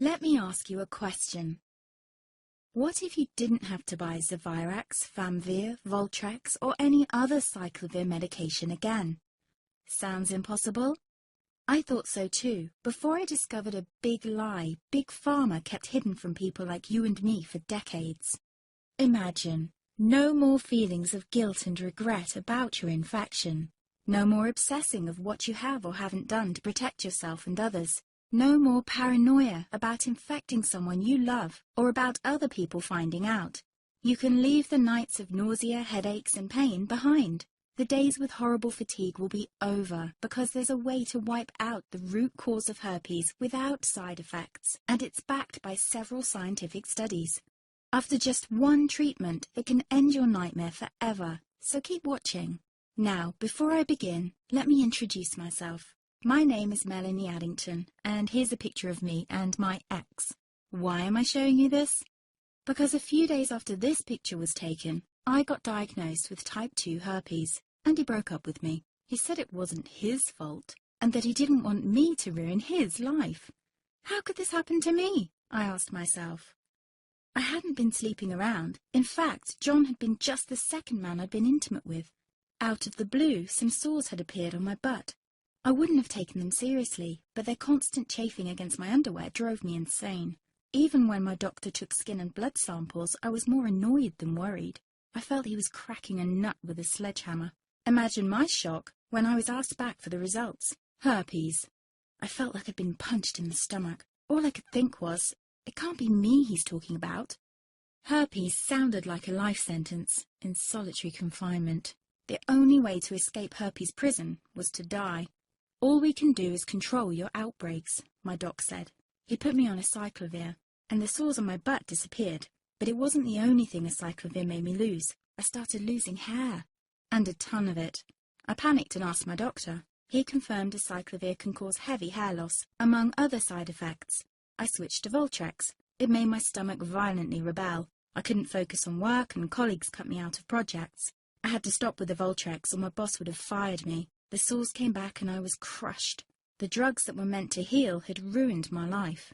Let me ask you a question. What if you didn't have to buy Zevirax, Famvir, Voltrex, or any other cyclovir medication again? Sounds impossible? I thought so too, before I discovered a big lie Big Pharma kept hidden from people like you and me for decades. Imagine, no more feelings of guilt and regret about your infection. No more obsessing of what you have or haven't done to protect yourself and others. No more paranoia about infecting someone you love or about other people finding out. You can leave the nights of nausea, headaches and pain behind. The days with horrible fatigue will be over because there's a way to wipe out the root cause of herpes without side effects, and it's backed by several scientific studies. After just one treatment, it can end your nightmare forever, so keep watching. Now, before I begin, let me introduce myself. My name is Melanie Addington, and here's a picture of me and my ex. Why am I showing you this? Because a few days after this picture was taken, I got diagnosed with type 2 herpes, and he broke up with me. He said it wasn't his fault, and that he didn't want me to ruin his life. How could this happen to me? I asked myself. I hadn't been sleeping around. In fact, John had been just the second man I'd been intimate with. Out of the blue, some sores had appeared on my butt. I wouldn't have taken them seriously, but their constant chafing against my underwear drove me insane. Even when my doctor took skin and blood samples, I was more annoyed than worried. I felt he was cracking a nut with a sledgehammer. Imagine my shock when I was asked back for the results. Herpes. I felt like I'd been punched in the stomach. All I could think was, it can't be me he's talking about. Herpes sounded like a life sentence in solitary confinement. The only way to escape herpes prison was to die. All we can do is control your outbreaks, my doc said. He put me on a cyclovir, and the sores on my butt disappeared. But it wasn't the only thing a cyclovir made me lose. I started losing hair, and a ton of it. I panicked and asked my doctor. He confirmed a cyclovir can cause heavy hair loss, among other side effects. I switched to Voltrex. It made my stomach violently rebel. I couldn't focus on work, and colleagues cut me out of projects. I had to stop with the Voltrex, or my boss would have fired me. The sores came back and I was crushed. The drugs that were meant to heal had ruined my life.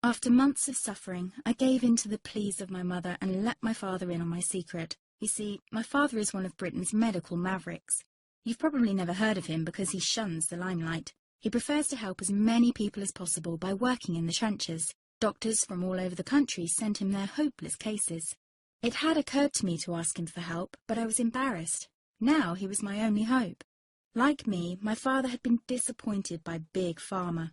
After months of suffering, I gave in to the pleas of my mother and let my father in on my secret. You see, my father is one of Britain's medical mavericks. You've probably never heard of him because he shuns the limelight. He prefers to help as many people as possible by working in the trenches. Doctors from all over the country sent him their hopeless cases. It had occurred to me to ask him for help, but I was embarrassed. Now he was my only hope. Like me, my father had been disappointed by Big Pharma.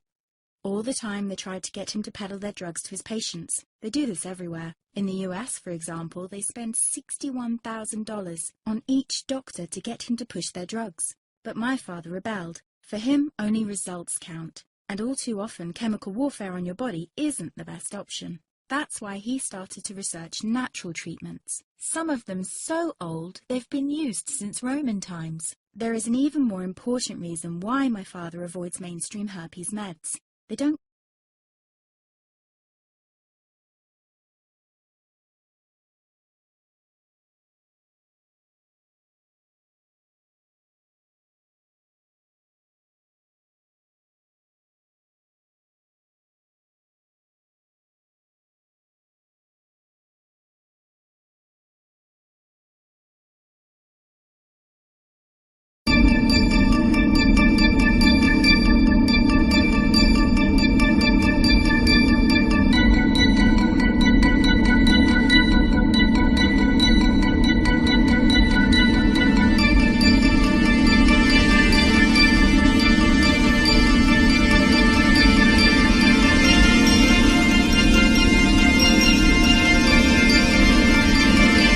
All the time they tried to get him to peddle their drugs to his patients. They do this everywhere. In the US, for example, they spend $61,000 on each doctor to get him to push their drugs. But my father rebelled. For him, only results count. And all too often, chemical warfare on your body isn't the best option. That's why he started to research natural treatments. Some of them so old, they've been used since Roman times. There is an even more important reason why my father avoids mainstream herpes meds. They don't